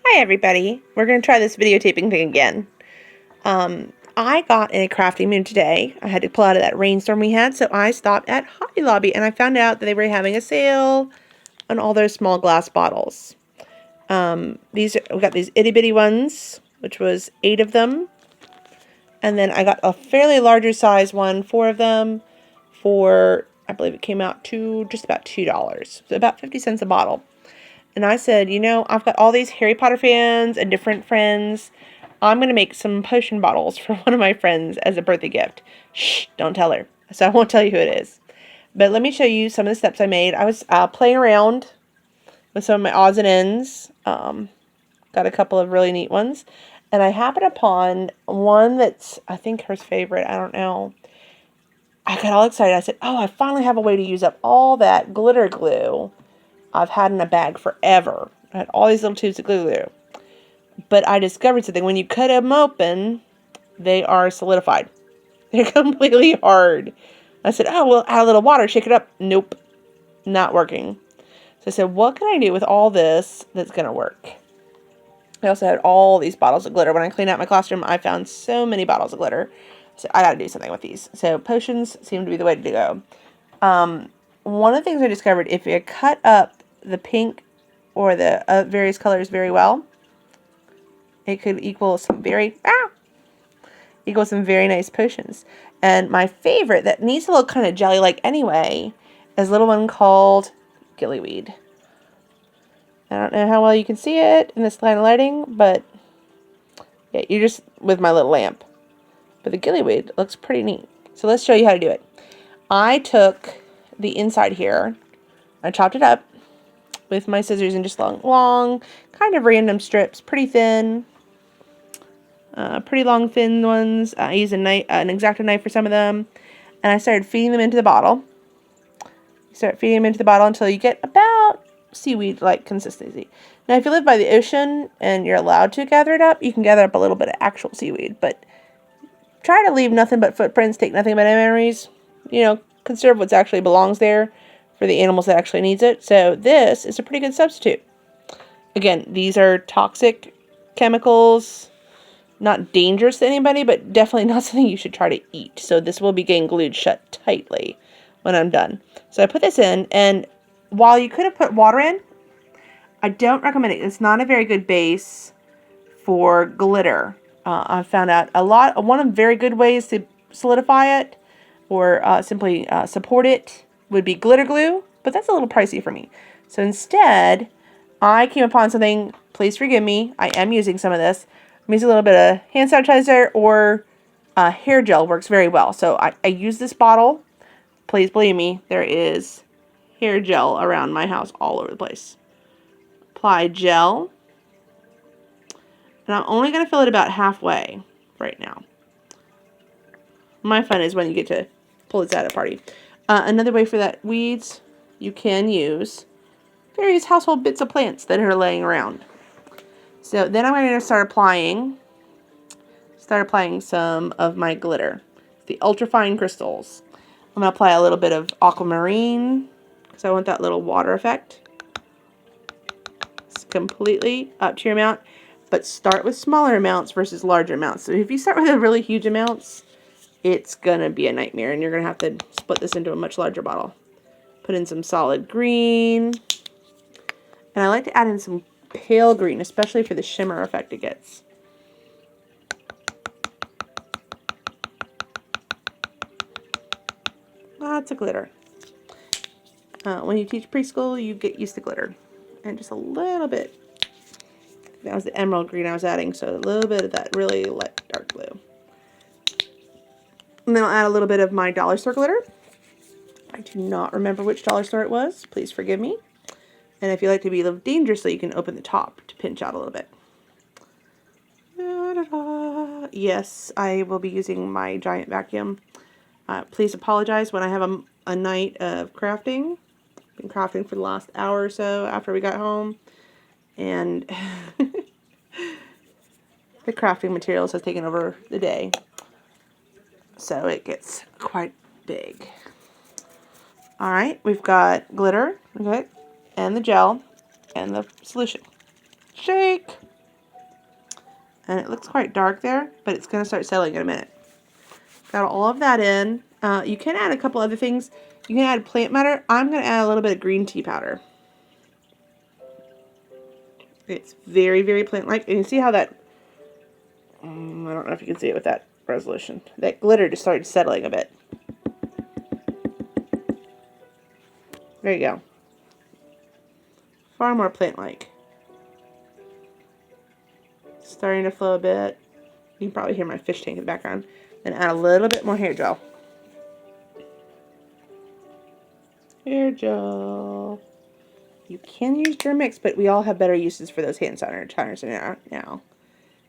Hi everybody, we're going to try this videotaping thing again. I got in a crafting mood today. I had to pull out of that rainstorm we had, so I stopped at Hobby Lobby and I found out that they were having a sale on all their small glass bottles. We got these itty bitty ones, which was 8 of them. And then I got a fairly larger size one, 4 of them, for, I believe it came out to just about $2. So about 50 cents a bottle. And I said, you know, I've got all these Harry Potter fans and different friends. I'm going to make some potion bottles for one of my friends as a birthday gift. Shh, don't tell her. So I won't tell you who it is. But let me show you some of the steps I made. I was playing around with some of my odds and ends. Got a couple of really neat ones. And I happened upon one that's, I think, her favorite. I don't know. I got all excited. I said, oh, I finally have a way to use up all that glitter glue I've had in a bag forever. I had all these little tubes of glue. But I discovered something. When you cut them open, they are solidified. They're completely hard. I said, oh, well, add a little water, shake it up. Nope, not working. So I said, what can I do with all this that's going to work? I also had all these bottles of glitter. When I cleaned out my classroom, I found so many bottles of glitter. So I got to do something with these. So potions seem to be the way to go. One of the things I discovered, if you cut up the pink or the various colors very well, it could equal some very nice potions. And my favorite that needs to look kind of jelly-like anyway is a little one called Gillyweed. I don't know how well you can see it in this line of lighting, but yeah, you're just with my little lamp. But the Gillyweed looks pretty neat. So let's show you how to do it. I took the inside here, I chopped it up with my scissors in just long, kind of random strips, pretty thin. Pretty long, thin ones. I used an X-Acto knife for some of them. And I started feeding them into the bottle. Start feeding them into the bottle until you get about seaweed-like consistency. Now, if you live by the ocean and you're allowed to gather it up, you can gather up a little bit of actual seaweed. But try to leave nothing but footprints, take nothing but memories. You know, conserve what actually belongs there for the animals that actually needs it. So this is a pretty good substitute. Again, these are toxic chemicals. Not dangerous to anybody, but definitely not something you should try to eat. So this will be getting glued shut tightly when I'm done. So I put this in, and while you could have put water in, I don't recommend it. It's not a very good base for glitter. I found out one of the very good ways to solidify it or simply support it would be glitter glue, but that's a little pricey for me. So instead, I came upon something, please forgive me, I am using some of this. I'm using a little bit of hand sanitizer or hair gel works very well. So I use this bottle. Please believe me, there is hair gel around my house all over the place. Apply gel. And I'm only going to fill it about halfway right now. My fun is when you get to pull this out at a party. Another way for that weeds, you can use various household bits of plants that are laying around. So then I'm going to start applying some of my glitter, the ultrafine crystals. I'm going to apply a little bit of aquamarine because I want that little water effect. It's completely up to your amount, but start with smaller amounts versus larger amounts. So if you start with really huge amounts, it's going to be a nightmare, and you're going to have to split this into a much larger bottle. Put in some solid green, and I like to add in some pale green, especially for the shimmer effect it gets. Lots of glitter. When you teach preschool, you get used to glitter. And just a little bit. That was the emerald green I was adding, so a little bit of that really light dark blue. And then I'll add a little bit of my dollar store glitter. I do not remember which dollar store it was. Please forgive me. And if you like to be a little dangerously, you can open the top to pinch out a little bit. Yes, I will be using my giant vacuum. Please apologize when I have a night of crafting. Been crafting for the last hour or so after we got home. And the crafting materials has taken over the day. So it gets quite big. Alright, we've got glitter, okay, and the gel, and the solution. Shake! And it looks quite dark there, but it's going to start settling in a minute. Got all of that in. You can add a couple other things. You can add plant matter. I'm going to add a little bit of green tea powder. It's very, very plant-like. And you see how that, I don't know if you can see it with that resolution. That glitter just started settling a bit. There you go. Far more plant-like. Starting to flow a bit. You can probably hear my fish tank in the background. Then add a little bit more hair gel. Hair gel. You can use Germ-X, but we all have better uses for those hand sanitizers now.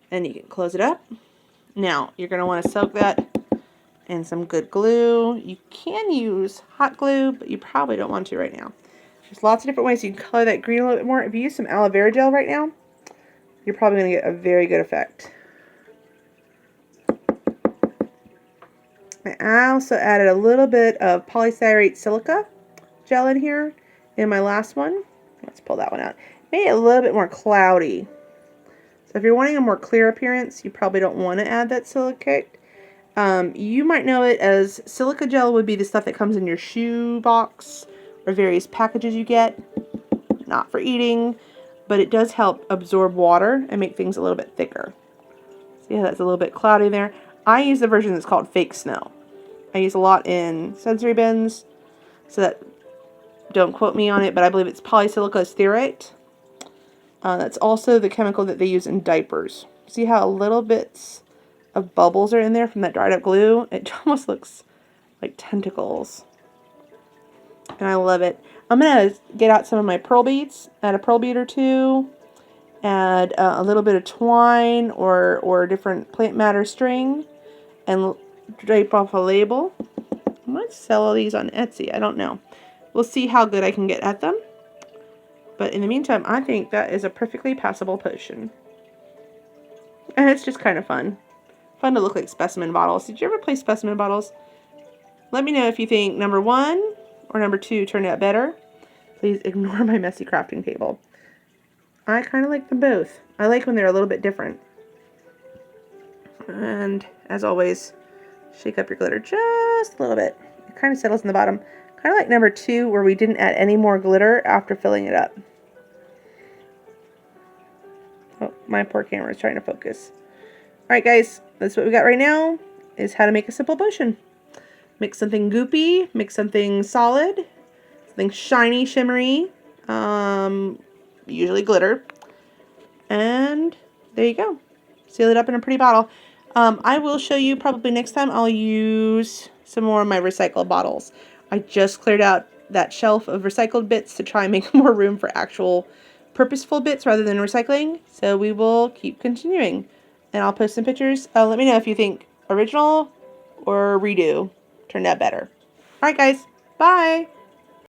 And you can close it up. Now, you're going to want to soak that in some good glue. You can use hot glue, but you probably don't want to right now. There's lots of different ways you can color that green a little bit more. If you use some aloe vera gel right now, you're probably going to get a very good effect. I also added a little bit of polystyrate silica gel in here in my last one. Let's pull that one out. Made it a little bit more cloudy. So if you're wanting a more clear appearance, you probably don't want to add that silicate. You might know it as silica gel would be the stuff that comes in your shoe box or various packages you get. Not for eating, but it does help absorb water and make things a little bit thicker. See how that's a little bit cloudy there? I use the version that's called Fake Snow. I use a lot in sensory bins, so that, don't quote me on it, but I believe it's polysilica stearate. That's also the chemical that they use in diapers. See how little bits of bubbles are in there from that dried up glue? It almost looks like tentacles. And I love it. I'm going to get out some of my pearl beads, add a pearl bead or two, add a little bit of twine or different plant matter string, and drape off a label. I might sell all these on Etsy. I don't know. We'll see how good I can get at them. But in the meantime, I think that is a perfectly passable potion. And it's just kind of fun. Fun to look like specimen bottles. Did you ever play specimen bottles? Let me know if you think number 1 or number 2 turned out better. Please ignore my messy crafting table. I kind of like them both. I like when they're a little bit different. And as always, shake up your glitter just a little bit. It kind of settles in the bottom. Kind of like number 2 where we didn't add any more glitter after filling it up. Oh, my poor camera is trying to focus. Alright guys, that's what we got right now, is how to make a simple potion. Make something goopy, make something solid, something shiny, shimmery, usually glitter. And there you go. Seal it up in a pretty bottle. I will show you probably next time. I'll use some more of my recycled bottles. I just cleared out that shelf of recycled bits to try and make more room for actual purposeful bits rather than recycling. So we will keep continuing. And I'll post some pictures. Let me know if you think original or redo turned out better. Alright guys, bye!